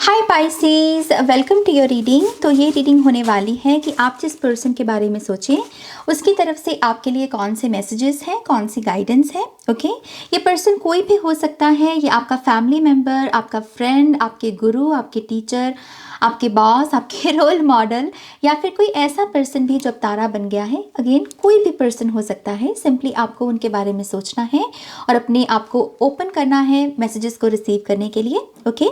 Hi Pisces, welcome to your reading. तो ये reading होने वाली है कि आप जिस पर्सन के बारे में सोचें उसकी तरफ से आपके लिए कौन से मैसेजेस हैं, कौन सी गाइडेंस है। ओके, ये पर्सन कोई भी हो सकता है। ये आपका फैमिली मेम्बर, आपका फ्रेंड, आपके गुरु, आपके टीचर, आपके बॉस, आपके रोल मॉडल, या फिर कोई ऐसा पर्सन भी जो अब तारा बन गया है। अगेन कोई भी पर्सन हो सकता है। सिंपली आपको उनके बारे में सोचना है और अपने आप को ओपन करना है मैसेजेस को रिसीव करने के लिए। ओके,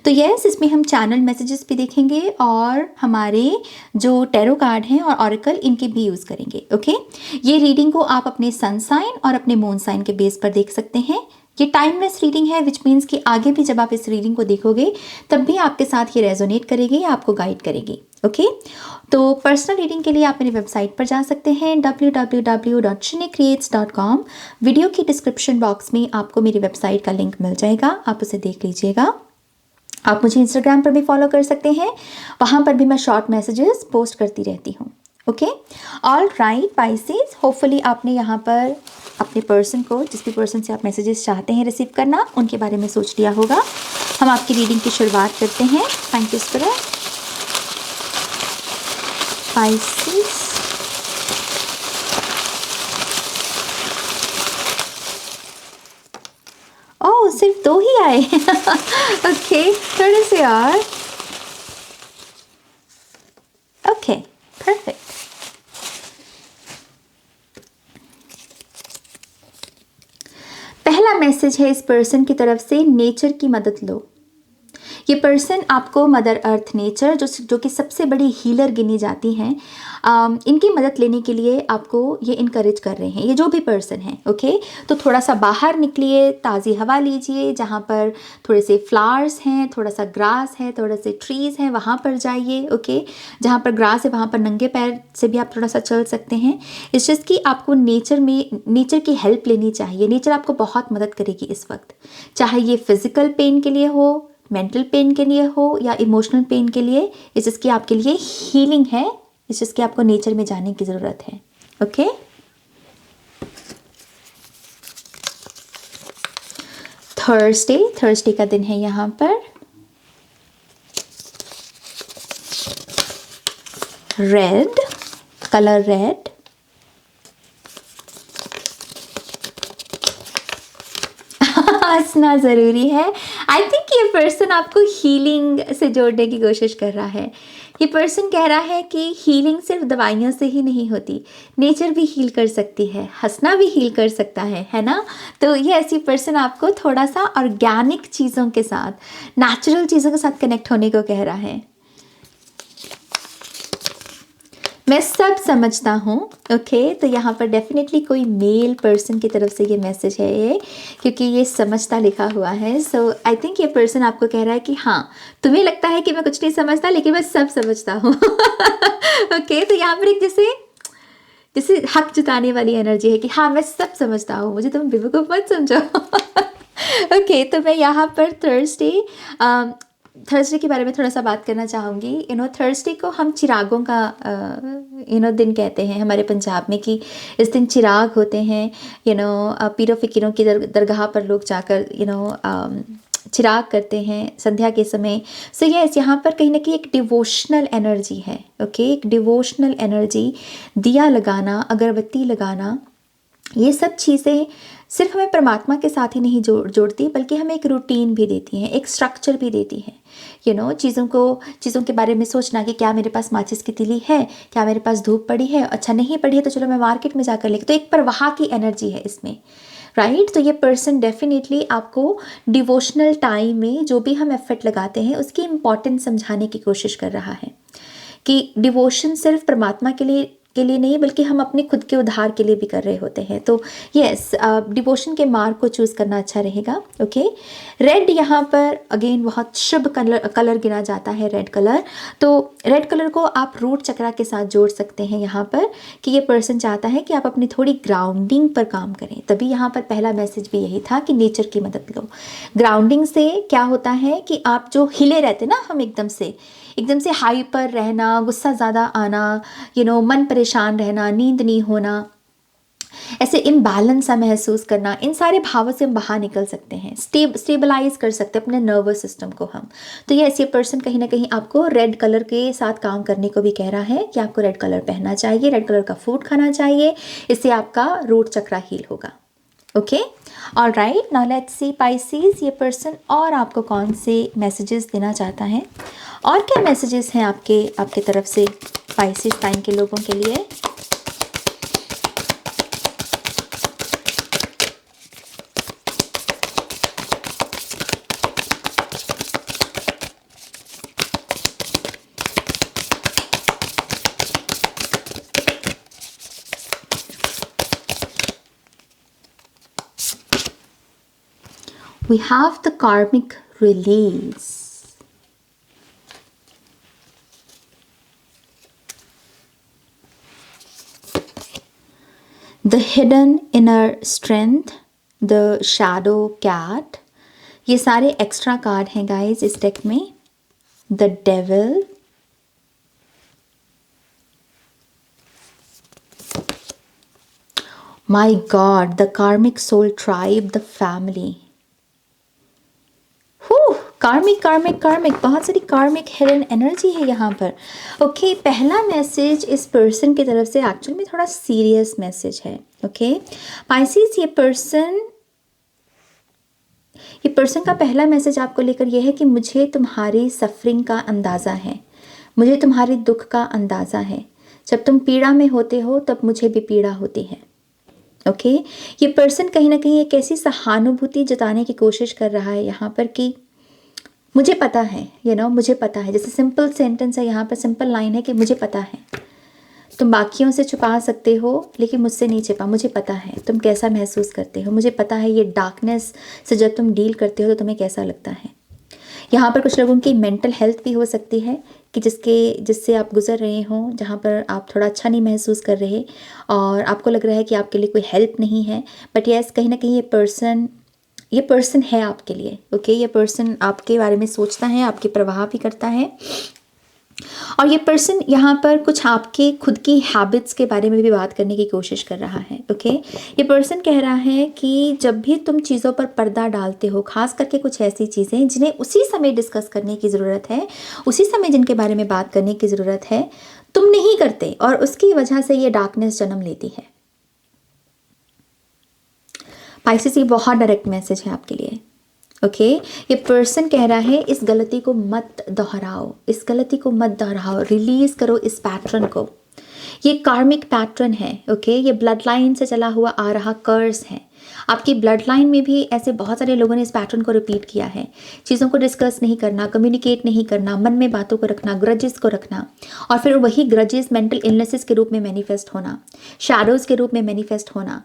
तो यस, इसमें हम चैनल मैसेजेस भी देखेंगे और हमारे जो टैरो कार्ड हैं और ऑरेकल, इनके भी यूज़ करेंगे। ओके, ये रीडिंग को आप अपने सन साइन और अपने मून साइन के बेस पर देख सकते हैं। ये टाइमलेस रीडिंग है, विच मीन्स कि आगे भी जब आप इस रीडिंग को देखोगे तब भी आपके साथ ये रेजोनेट करेगी या आपको गाइड करेगी। ओके, तो पर्सनल रीडिंग के लिए आप मेरी वेबसाइट पर जा सकते हैं www.shinecreates.com। वीडियो की डिस्क्रिप्शन बॉक्स में आपको मेरी वेबसाइट का लिंक मिल जाएगा, आप उसे देख लीजिएगा। आप मुझे इंस्टाग्राम पर भी फॉलो कर सकते हैं, वहाँ पर भी मैं शॉर्ट मैसेजेस पोस्ट करती रहती हूँ। Okay, all right Pisces, hopefully आपने यहाँ पर अपने पर्सन को, जिस भी पर्सन से आप मैसेजेस चाहते हैं रिसीव करना, उनके बारे में सोच लिया होगा। हम आपकी रीडिंग की शुरुआत करते हैं। Thank you spirit. पाइसेस, ओह सिर्फ 2 ही आए। ओके, थोड़े से और। Okay, perfect. पहला मैसेज है इस पर्सन की तरफ से, नेचर की मदद लो। ये पर्सन आपको मदर अर्थ नेचर, जो कि सबसे बड़ी हीलर गिनी जाती हैं, इनकी मदद लेने के लिए आपको ये इनकरेज कर रहे हैं, ये जो भी पर्सन है। ओके, तो थोड़ा सा बाहर निकलिए, ताज़ी हवा लीजिए, जहाँ पर थोड़े से फ्लावर्स हैं, थोड़ा सा ग्रास है, थोड़े से ट्रीज़ हैं, वहाँ पर जाइए। ओके, जहाँ पर ग्रास है वहाँ पर नंगे पैर से भी आप थोड़ा सा चल सकते हैं। इस चीज़ की आपको नेचर की हेल्प लेनी चाहिए। नेचर आपको बहुत मदद करेगी इस वक्त, चाहे ये फिजिकल पेन के लिए हो, मेंटल पेन के लिए हो या इमोशनल पेन के लिए। इस चीज़ की आपके लिए हीलिंग है, इस चीज़ की आपको नेचर में जाने की ज़रूरत है। ओके, थर्सडे का दिन है यहाँ पर। रेड कलर, रेड, हंसना ज़रूरी है। आई थिंक ये पर्सन आपको हीलिंग से जोड़ने की कोशिश कर रहा है। ये पर्सन कह रहा है कि हीलिंग सिर्फ दवाइयों से ही नहीं होती, नेचर भी हील कर सकती है, हंसना भी हील कर सकता है ना। तो ये ऐसी पर्सन आपको थोड़ा सा ऑर्गेनिक चीज़ों के साथ, नेचुरल चीज़ों के साथ कनेक्ट होने को कह रहा है। मैं सब समझता हूँ। ओके, तो यहाँ पर डेफिनेटली कोई मेल पर्सन की तरफ से ये मैसेज है, ये क्योंकि ये समझता लिखा हुआ है। सो आई थिंक ये पर्सन आपको कह रहा है कि हाँ, तुम्हें लगता है कि मैं कुछ नहीं समझता, लेकिन मैं सब समझता हूँ। ओके, तो यहाँ पर एक जैसे हक जताने वाली एनर्जी है कि हाँ मैं सब समझता हूँ, मुझे तुम बेवकूफ़ मत समझो। ओके, तो मैं यहाँ पर थर्सडे के बारे में थोड़ा सा बात करना चाहूँगी। थर्सडे को हम चिरागों का दिन कहते हैं हमारे पंजाब में, कि इस दिन चिराग होते हैं। पीरों फ़कीरों की दरगाह पर लोग जाकर चिराग करते हैं संध्या के समय। सो यस, यहाँ पर कहीं ना कहीं एक डिवोशनल एनर्जी है। ओके, एक डिवोशनल एनर्जी, दिया लगाना, अगरबत्ती लगाना, ये सब चीज़ें सिर्फ हमें परमात्मा के साथ ही नहीं जोड़ती, बल्कि हमें एक रूटीन भी देती हैं, एक स्ट्रक्चर भी देती हैं। चीज़ों के बारे में सोचना कि क्या मेरे पास माचिस की तीली है, क्या मेरे पास धूप पड़ी है, अच्छा नहीं पड़ी है तो चलो मैं मार्केट में जाकर लेके, तो एक प्रवाह की एनर्जी है इसमें, राइट। तो ये पर्सन डेफिनेटली आपको डिवोशनल टाइम में जो भी हम एफर्ट लगाते हैं उसकी इम्पॉर्टेंस समझाने की कोशिश कर रहा है, कि डिवोशन सिर्फ परमात्मा के लिए नहीं, बल्कि हम अपने खुद के उद्धार के लिए भी कर रहे होते हैं। तो यस, डिवोशन के मार्ग को चूज़ करना अच्छा रहेगा। ओके, रेड यहाँ पर अगेन बहुत शुभ कलर गिना जाता है, रेड कलर। तो रेड कलर को आप रूट चक्रा के साथ जोड़ सकते हैं यहाँ पर, कि ये पर्सन चाहता है कि आप अपनी थोड़ी ग्राउंडिंग पर काम करें। तभी यहाँ पर पहला मैसेज भी यही था कि नेचर की मदद लो। ग्राउंडिंग से क्या होता है कि आप जो हिले रहते ना, हम एकदम से हाइपर रहना, गुस्सा ज़्यादा आना, मन परेशान रहना, नींद नहीं होना, ऐसे इम्बैलेंस सा महसूस करना, इन सारे भावों से हम बाहर निकल सकते हैं, स्टेबलाइज कर सकते हैं अपने नर्वस सिस्टम को हम। तो ये ऐसे पर्सन कहीं ना कहीं आपको रेड कलर के साथ काम करने को भी कह रहा है कि आपको रेड कलर पहनना चाहिए, रेड कलर का फूड खाना चाहिए, इससे आपका रूट चक्रा हील होगा। Okay, all right, now let's see Pisces, ये पर्सन और आपको कौन से मैसेजेस देना चाहता है, और क्या मैसेजेस हैं आपके तरफ से पाइसेस साइन के लोगों के लिए। We have the karmic release. The hidden inner strength, the shadow cat. ये सारे एक्स्ट्रा कार्ड हैं गाइस इस डेक में। The devil, my God, the karmic soul tribe, the family. कार्मिक बहुत सारी कार्मिक हिडन एनर्जी है यहाँ पर। ओके, पहला मैसेज इस पर्सन की तरफ से एक्चुअल में थोड़ा सीरियस मैसेज है। ओके पाइसेस, ये पर्सन का पहला मैसेज आपको लेकर यह है कि मुझे तुम्हारी सफरिंग का अंदाज़ा है, मुझे तुम्हारे दुख का अंदाज़ा है। जब तुम पीड़ा में होते हो तब मुझे भी पीड़ा होती है। ओके ये पर्सन कहीं ना कहीं एक ऐसी सहानुभूति जताने की कोशिश कर रहा है यहाँ पर कि मुझे पता है, मुझे पता है। जैसे सिंपल सेंटेंस है यहाँ पर, सिंपल लाइन है कि मुझे पता है, तुम बाकियों से छुपा सकते हो लेकिन मुझसे नहीं छिपा। मुझे पता है तुम कैसा महसूस करते हो, मुझे पता है ये डार्कनेस से जब तुम डील करते हो तो तुम्हें कैसा लगता है। यहाँ पर कुछ लोगों की मेंटल हेल्थ भी हो सकती है कि जिससे आप गुजर रहे हो, जहाँ पर आप थोड़ा अच्छा नहीं महसूस कर रहे और आपको लग रहा है कि आपके लिए कोई हेल्प नहीं है। बट यस, कहीं ना कहीं ये पर्सन है आपके लिए। ओके ये पर्सन आपके बारे में सोचता है, आपकी परवाह भी करता है। और ये पर्सन यहाँ पर कुछ आपके खुद की हैबिट्स के बारे में भी बात करने की कोशिश कर रहा है। ओके ये पर्सन कह रहा है कि जब भी तुम चीज़ों पर पर्दा डालते हो, खास करके कुछ ऐसी चीज़ें जिन्हें उसी समय डिस्कस करने की ज़रूरत है, उसी समय जिनके बारे में बात करने की ज़रूरत है, तुम नहीं करते और उसकी वजह से ये डार्कनेस जन्म लेती है। पाइसेस, ये बहुत डायरेक्ट मैसेज है आपके लिए। ओके ये पर्सन कह रहा है इस गलती को मत दोहराओ, इस गलती को मत दोहराओ, रिलीज करो इस पैटर्न को। ये कार्मिक पैटर्न है। ओके ये ब्लड लाइन से चला हुआ आ रहा कर्स है। आपकी ब्लड लाइन में भी ऐसे बहुत सारे लोगों ने इस पैटर्न को रिपीट किया है। चीज़ों को डिस्कस नहीं करना, कम्युनिकेट नहीं करना, मन में बातों को रखना, ग्रजेस को रखना, और फिर वही ग्रजेस मेंटल इलनेसेस के रूप में मैनिफेस्ट होना, शैडोज़ के रूप में मैनिफेस्ट होना,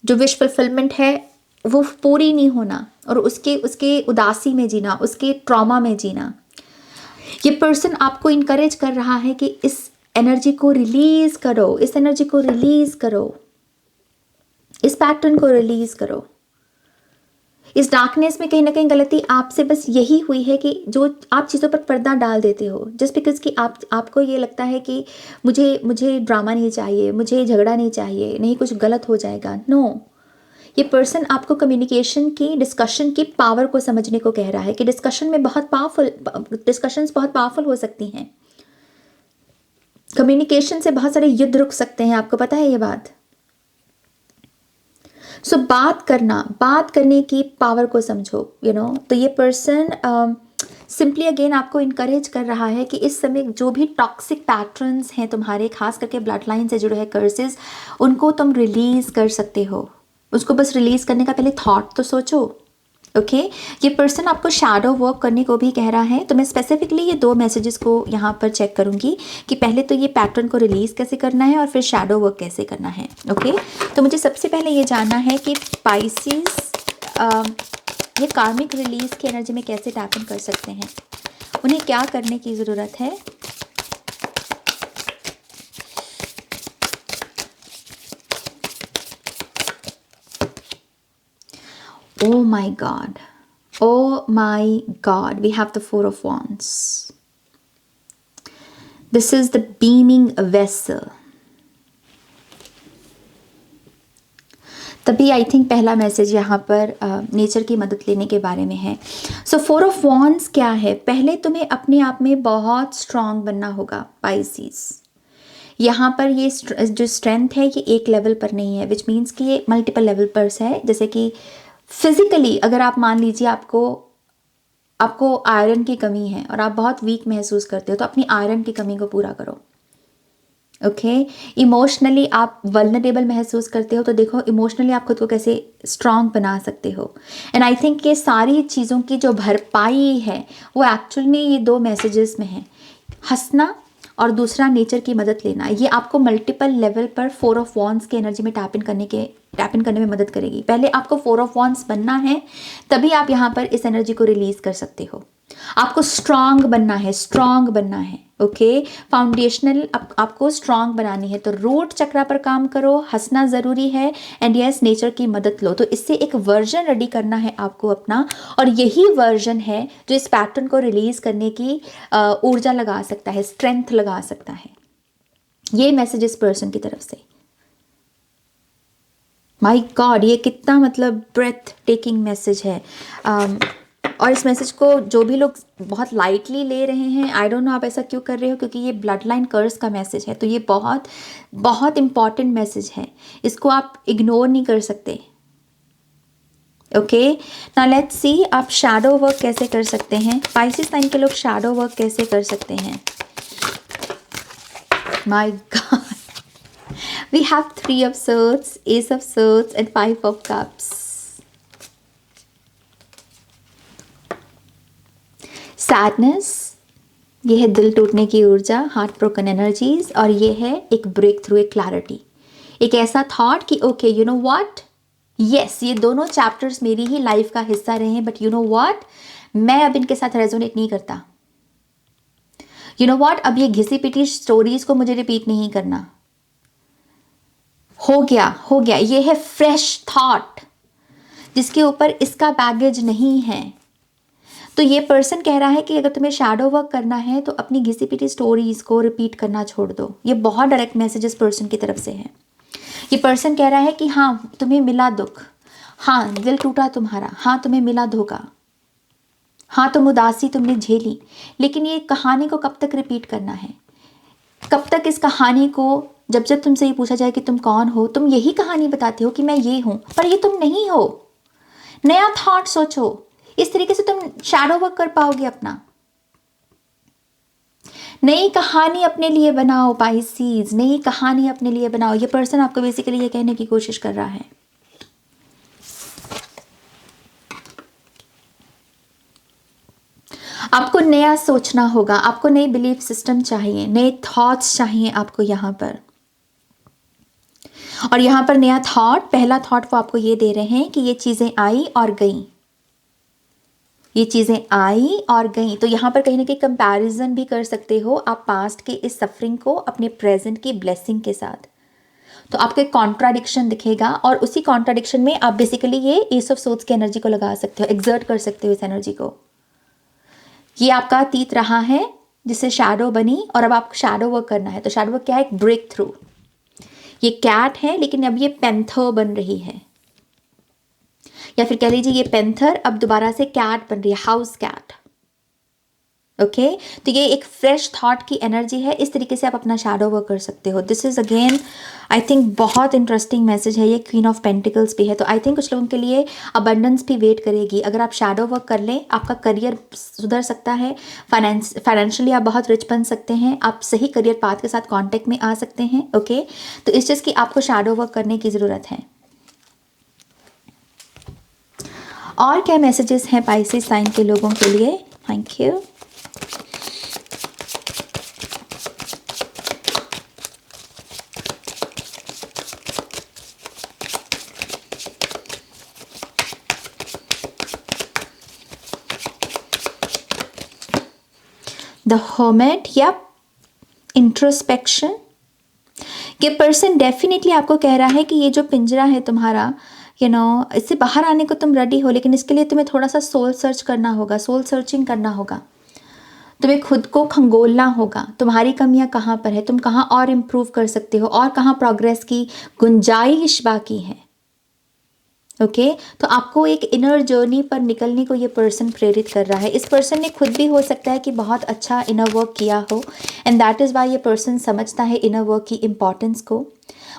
जो विश फुलफिलमेंट है वो पूरी नहीं होना और उसके उदासी में जीना, उसके ट्रॉमा में जीना। ये पर्सन आपको इनकरेज कर रहा है कि इस एनर्जी को रिलीज करो, इस एनर्जी को रिलीज करो, इस पैटर्न को रिलीज करो। इस डार्कनेस में कहीं ना कहीं गलती आपसे बस यही हुई है कि जो आप चीज़ों पर पर्दा डाल देते हो जस्ट बिकॉज कि आपको ये लगता है कि मुझे ड्रामा नहीं चाहिए, मुझे झगड़ा नहीं चाहिए, नहीं कुछ गलत हो जाएगा। नो ये पर्सन आपको कम्युनिकेशन की, डिस्कशन की पावर को समझने को कह रहा है कि डिस्कशंस बहुत पावरफुल हो सकती हैं। कम्युनिकेशन से बहुत सारे युद्ध रुक सकते हैं, आपको पता है ये बात। सो बात करने की पावर को समझो। तो ये पर्सन सिंपली अगेन आपको इनकरेज कर रहा है कि इस समय जो भी टॉक्सिक पैटर्न्स हैं तुम्हारे, खास करके ब्लड लाइन से जुड़े हैं कर्सेस, उनको तुम रिलीज कर सकते हो। उसको बस रिलीज करने का पहले थॉट तो सोचो। ओके ये पर्सन आपको शैडो वर्क करने को भी कह रहा है। तो मैं स्पेसिफिकली ये 2 मैसेजेस को यहाँ पर चेक करूँगी कि पहले तो ये पैटर्न को रिलीज कैसे करना है और फिर शैडो वर्क कैसे करना है। ओके तो मुझे सबसे पहले ये जानना है कि पाइसेस ये कार्मिक रिलीज की एनर्जी में कैसे टैप इन कर सकते हैं, उन्हें क्या करने की ज़रूरत है। Oh my God, we have the 4 of Wands. This is the beaming vessel. तभी आई थिंक पहला मैसेज यहाँ पर नेचर की मदद लेने के बारे में है। सो 4 ऑफ वॉन्ड्स क्या है? पहले तुम्हें अपने आप में बहुत स्ट्रांग बनना होगा पाइसीज। यहाँ पर ये जो स्ट्रेंथ है ये एक लेवल पर नहीं है, विच मीन्स कि ये मल्टीपल लेवल पर है। जैसे कि फिजिकली अगर आप मान लीजिए आपको आयरन की कमी है और आप बहुत वीक महसूस करते हो, तो अपनी आयरन की कमी को पूरा करो। ओके, इमोशनली आप वल्नरेबल महसूस करते हो, तो देखो इमोशनली आप खुद को कैसे स्ट्रांग बना सकते हो। एंड आई थिंक ये सारी चीज़ों की जो भरपाई है वो एक्चुअल में ये 2 मैसेजेस में है, हंसना और दूसरा नेचर की मदद लेना। ये आपको मल्टीपल लेवल पर 4 ऑफ वॉन्ड्स की एनर्जी में टैप इन करने में मदद करेगी। पहले आपको 4 ऑफ वॉन्ड्स बनना है, तभी आप यहाँ पर इस एनर्जी को रिलीज कर सकते हो। आपको स्ट्रांग बनना है। ओके, फाउंडेशनल आपको स्ट्रांग बनानी है, तो रूट चक्रा पर काम करो, हंसना ज़रूरी है, एंड यस नेचर की मदद लो। तो इससे एक वर्जन रेडी करना है आपको अपना, और यही वर्जन है जो इस पैटर्न को रिलीज करने की ऊर्जा लगा सकता है, स्ट्रेंथ लगा सकता है। ये मैसेज इस पर्सन की तरफ से। माय गॉड, ये कितना मतलब ब्रेथ टेकिंग मैसेज है। और इस मैसेज को जो भी लोग बहुत लाइटली ले रहे हैं, आई डोंट नो आप ऐसा क्यों कर रहे हो, क्योंकि ये ब्लड लाइन कर्स का मैसेज है। तो ये बहुत बहुत इंपॉर्टेंट मैसेज है, इसको आप इग्नोर नहीं कर सकते। ओके, नाउ लेट्स सी आप शैडो वर्क कैसे कर सकते हैं। स्पाइसिस साइन के लोग शैडो वर्क कैसे कर सकते हैं। My God, we have 3 of swords, ace of swords and 5 of cups. Sadness, ये है दिल टूटने की ऊर्जा, हार्ट ब्रोकन एनर्जीज, और ये है एक ब्रेक थ्रू, एक क्लैरिटी, एक ऐसा थॉट कि okay you know what, yes ये दोनों चैप्टर्स मेरी ही लाइफ का हिस्सा रहे हैं, बट यू नो व्हाट, मैं अब इनके साथ रेजोनेट नहीं करता। यू नो व्हाट, अब ये घिसी पिटी स्टोरीज को मुझे रिपीट नहीं करना। हो गया। ये है फ्रेश थॉट जिसके ऊपर इसका बैगेज नहीं है। तो ये पर्सन कह रहा है कि अगर तुम्हें शैडो वर्क करना है तो अपनी घिसी पिटी स्टोरीज को रिपीट करना छोड़ दो। ये बहुत डायरेक्ट मैसेज इस पर्सन की तरफ से है। ये पर्सन कह रहा है कि हाँ तुम्हें मिला दुख, हाँ दिल टूटा तुम्हारा, हाँ तुम्हें मिला धोखा, हाँ तुम उदासी तुमने झेली, लेकिन ये कहानी को कब तक रिपीट करना है? कब तक इस कहानी को, जब तुमसे ये पूछा जाए कि तुम कौन हो, तुम यही कहानी बताते हो कि मैं ये हूं, पर ये तुम नहीं हो। नया थॉट सोचो, इस तरीके से तुम शैडो वर्क कर पाओगे अपना। नई कहानी अपने लिए बनाओ पाइसीज, नई कहानी अपने लिए बनाओ। ये पर्सन आपको बेसिकली ये कहने की कोशिश कर रहा है। आपको नया सोचना होगा, आपको नई बिलीफ सिस्टम चाहिए, नए थॉट्स चाहिए आपको यहाँ पर। और यहाँ पर नया थॉट, पहला थॉट वो आपको ये दे रहे हैं कि ये चीज़ें आई और गई, ये चीज़ें आई और गई। तो यहाँ पर कहीं ना कहीं कंपैरिजन भी कर सकते हो आप पास्ट के इस सफरिंग को अपने प्रेजेंट की ब्लेसिंग के साथ। तो आपको एक कॉन्ट्राडिक्शन दिखेगा, और उसी कॉन्ट्राडिक्शन में आप बेसिकली ये एस ऑफ सोर्ड्स की एनर्जी को लगा सकते हो, एक्सर्ट कर सकते हो इस एनर्जी को। ये आपका अतीत रहा है जिससे शैडो बनी, और अब आपको शैडो वर्क करना है। तो शैडो वर्क क्या है? एक ब्रेक थ्रू। ये कैट है लेकिन अब ये पैंथर बन रही है, या फिर कह लीजिए ये पैंथर अब दोबारा से कैट बन रही है, हाउस कैट। ओके, तो ये एक फ्रेश थॉट की एनर्जी है। इस तरीके से आप अपना शैडो वर्क कर सकते हो। This is again I think बहुत इंटरेस्टिंग मैसेज है। ये क्वीन ऑफ पेंटिकल्स भी है, तो आई थिंक कुछ लोगों के लिए अबंडेंस भी वेट करेगी। अगर आप शैडो वर्क कर लें, आपका करियर सुधर सकता है, फाइनेंशियली आप बहुत रिच बन सकते हैं, आप सही करियर पाथ के साथ कॉन्टेक्ट में आ सकते हैं। ओके, तो इस चीज़ की आपको शैडो वर्क करने की ज़रूरत है। और क्या मैसेजेस हैं पाइसेस साइन के लोगों के लिए? Thank you. द हर्मिट या इंट्रोस्पेक्शन। ये पर्सन डेफिनेटली आपको कह रहा है कि ये जो पिंजरा है तुम्हारा, यू नो इससे बाहर आने को तुम रेडी हो, लेकिन इसके लिए तुम्हें थोड़ा सा सोल सर्च करना होगा, सोल सर्चिंग करना होगा। तुम्हें खुद को खंगोलना होगा, तुम्हारी कमियां कहाँ पर है, तुम कहाँ और इम्प्रूव कर सकते हो, और कहाँ प्रोग्रेस की गुंजाइश बाकी है। ओके तो आपको एक इनर जर्नी पर निकलने को ये पर्सन प्रेरित कर रहा है। इस पर्सन ने खुद भी हो सकता है कि बहुत अच्छा इनर वर्क किया हो, एंड दैट इज़ वाई ये पर्सन समझता है इनर वर्क की इम्पॉर्टेंस को।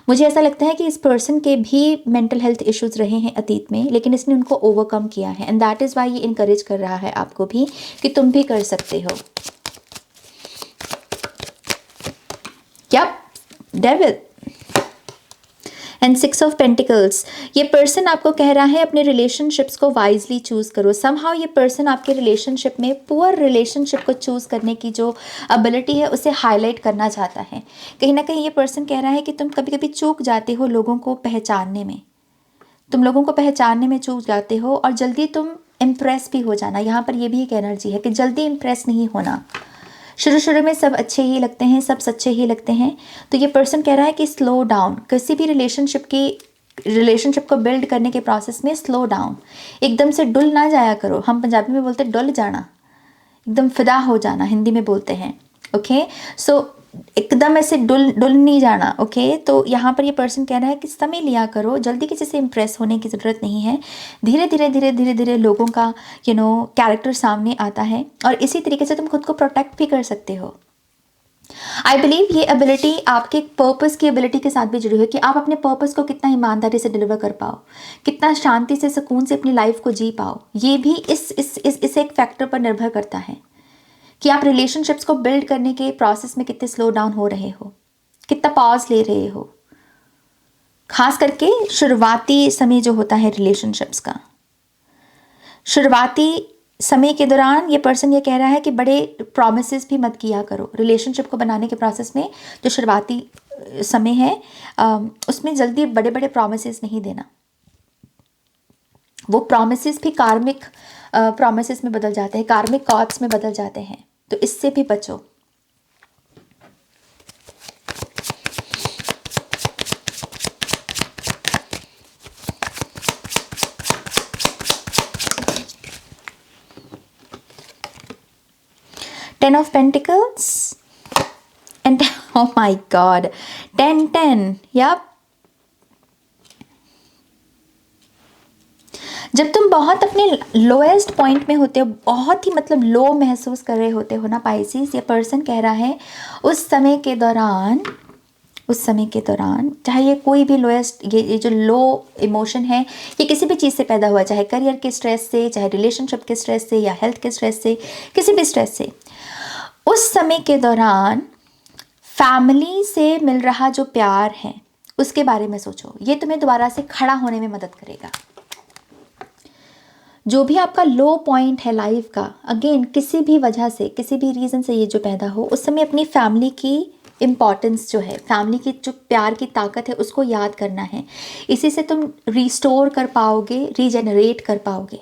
मुझे ऐसा लगता है कि इस पर्सन के भी मेंटल हेल्थ इश्यूज रहे हैं अतीत में, लेकिन इसने उनको ओवरकम किया है, एंड दैट इज़ वाई ये इनकरेज कर रहा है आपको भी कि तुम भी कर सकते हो। क्या डेविल एंड 6 ऑफ पेंटिकल्स, ये पर्सन आपको कह रहा है अपने रिलेशनशिप्स को वाइजली चूज़ करो। समहाउ ये पर्सन आपके रिलेशनशिप में पुअर रिलेशनशिप को चूज़ करने की जो एबिलिटी है उसे हाईलाइट करना चाहता है। कहीं ना कहीं ये पर्सन कह रहा है कि तुम कभी कभी चूक जाते हो लोगों को पहचानने में, तुम लोगों को पहचानने में चूक जाते हो, और जल्दी तुम इम्प्रेस भी हो जाना। यहाँ पर ये भी एक एनर्जी है कि जल्दी इम्प्रेस नहीं होना। शुरू शुरू में सब अच्छे ही लगते हैं, सब सच्चे ही लगते हैं। तो ये पर्सन कह रहा है कि स्लो डाउन, किसी भी रिलेशनशिप को बिल्ड करने के प्रोसेस में स्लो डाउन, एकदम से डुल ना जाया करो। हम पंजाबी में बोलते हैं डुल जाना, एकदम फिदा हो जाना, हिंदी में बोलते हैं। ओके सो एकदम ऐसे डुल नहीं जाना। ओके तो यहाँ पर ये पर्सन कह रहा है कि समय लिया करो, जल्दी किसी से इम्प्रेस होने की ज़रूरत नहीं है। धीरे धीरे धीरे धीरे धीरे लोगों का कैरेक्टर सामने आता है, और इसी तरीके से तुम खुद को प्रोटेक्ट भी कर सकते हो। आई बिलीव ये एबिलिटी आपके पर्पस की एबिलिटी के साथ भी जुड़ी हुई है कि आप अपने पर्पस को कितना ईमानदारी से डिलीवर कर पाओ, कितना शांति से सुकून से अपनी लाइफ को जी पाओ। ये भी इस एक फैक्टर पर निर्भर करता है कि आप रिलेशनशिप्स को बिल्ड करने के प्रोसेस में कितने स्लो डाउन हो रहे हो, कितना पॉज ले रहे हो। खास करके शुरुआती समय जो होता है रिलेशनशिप्स का, शुरुआती समय के दौरान ये पर्सन ये कह रहा है कि बड़े प्रॉमिसेस भी मत किया करो। रिलेशनशिप को बनाने के प्रोसेस में जो शुरुआती समय है उसमें जल्दी बड़े बड़े प्रॉमिसेस नहीं देना। वो प्रॉमिसेस भी कार्मिक प्रॉमिसेस में बदल जाते हैं, कार्मिक कॉर्ड्स में बदल जाते हैं, तो इससे भी बचो। Ten of Pentacles and oh my God, 10. Yep. जब तुम बहुत अपने लोएस्ट पॉइंट में होते हो, बहुत ही मतलब लो महसूस कर रहे होते हो ना पाइसिस, ये पर्सन कह रहा है उस समय के दौरान चाहे ये कोई भी लोएस्ट, ये जो लो इमोशन है ये किसी भी चीज़ से पैदा हुआ, चाहे करियर के स्ट्रेस से, चाहे रिलेशनशिप के स्ट्रेस से, या हेल्थ के स्ट्रेस से, किसी भी स्ट्रेस से, उस समय के दौरान फैमिली से मिल रहा जो प्यार है उसके बारे में सोचो। ये तुम्हें दोबारा से खड़ा होने में मदद करेगा। जो भी आपका लो पॉइंट है लाइफ का, अगेन किसी भी वजह से, किसी भी रीज़न से ये जो पैदा हो, उस समय अपनी फैमिली की इम्पॉर्टेंस जो है, फैमिली की जो प्यार की ताकत है उसको याद करना है। इसी से तुम रिस्टोर कर पाओगे, रीजेनरेट कर पाओगे,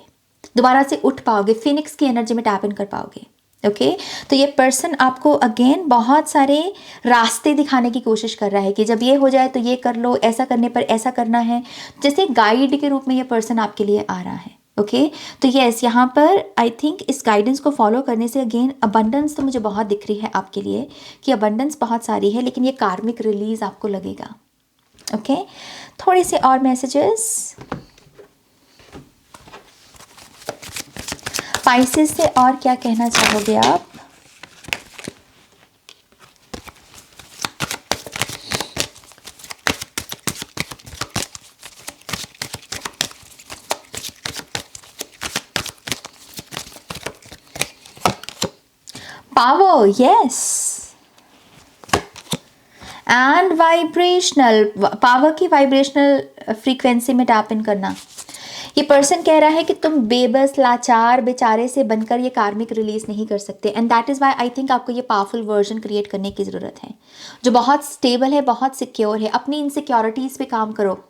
दोबारा से उठ पाओगे, फिनिक्स की एनर्जी में टैप इन कर पाओगे। ओके तो ये पर्सन आपको अगेन बहुत सारे रास्ते दिखाने की कोशिश कर रहा है कि जब ये हो जाए तो ये कर लो, ऐसा करने पर ऐसा करना है, जैसे गाइड के रूप में ये पर्सन आपके लिए आ रहा है। ओके तो यस, यहाँ पर आई थिंक इस गाइडेंस को फॉलो करने से अगेन अबंडेंस तो मुझे बहुत दिख रही है आपके लिए कि अबंडेंस बहुत सारी है, लेकिन ये कार्मिक रिलीज आपको लगेगा। ओके थोड़े से और मैसेजेस स्पाइसेस से और क्या कहना चाहोगे आप? Power, yes, and vibrational, power की वाइब्रेशनल फ्रीक्वेंसी में टैप इन करना। ये पर्सन कह रहा है कि तुम बेबस, लाचार, बेचारे से बनकर ये कार्मिक रिलीज नहीं कर सकते, and that is why I think आपको ये पावरफुल वर्जन क्रिएट करने की ज़रूरत है जो बहुत स्टेबल है, बहुत सिक्योर है। अपनी इनसिक्योरिटीज़ पे काम करो,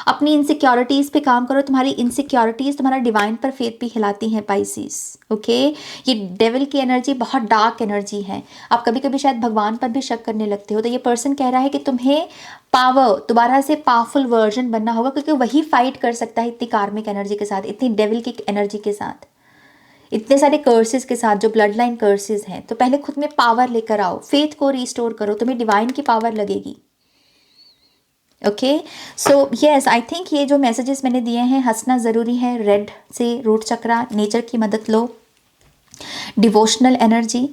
अपनी इनसिक्योरिटीज़ पे काम करो। तुम्हारी इनसिक्योरिटीज़ तुम्हारा डिवाइन पर फेथ भी हिलाती हैं पाइसिस। ओके ये डेविल की एनर्जी बहुत डार्क एनर्जी है, आप कभी कभी शायद भगवान पर भी शक करने लगते हो। तो ये पर्सन कह रहा है कि तुम्हें पावर, दोबारा से पावरफुल वर्जन बनना होगा, क्योंकि वही फाइट कर सकता है इतनी कार्मिक एनर्जी के साथ, इतनी डेविल की एनर्जी के साथ, इतने सारे कर्सेस के साथ जो ब्लड लाइन कर्सेस हैं। तो पहले खुद में पावर लेकर आओ, फेथ को रिस्टोर करो, तुम्हें डिवाइन की पावर लगेगी। Okay, so yes, I think ये जो मैसेजेस मैंने दिए हैं, हंसना ज़रूरी है, रेड से रूट चक्रा, नेचर की मदद लो, डिवोशनल एनर्जी,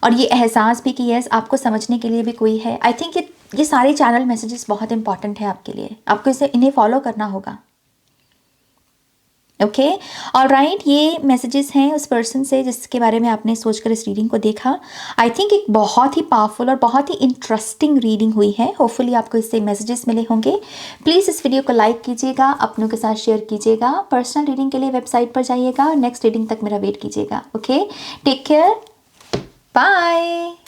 और ये एहसास भी कि यस आपको समझने के लिए भी कोई है। आई थिंक ये सारे चैनल मैसेजेस बहुत इंपॉर्टेंट है आपके लिए, आपको इन्हें फॉलो करना होगा। ओके, ऑल राइट, ये मैसेजेस हैं उस पर्सन से जिसके बारे में आपने सोचकर इस रीडिंग को देखा। आई थिंक एक बहुत ही पावरफुल और बहुत ही इंटरेस्टिंग रीडिंग हुई है। होपफुली आपको इससे मैसेजेस मिले होंगे। प्लीज़ इस वीडियो को लाइक कीजिएगा, अपनों के साथ शेयर कीजिएगा। पर्सनल रीडिंग के लिए वेबसाइट पर जाइएगा और नेक्स्ट रीडिंग तक मेरा वेट कीजिएगा। Okay, take care, bye.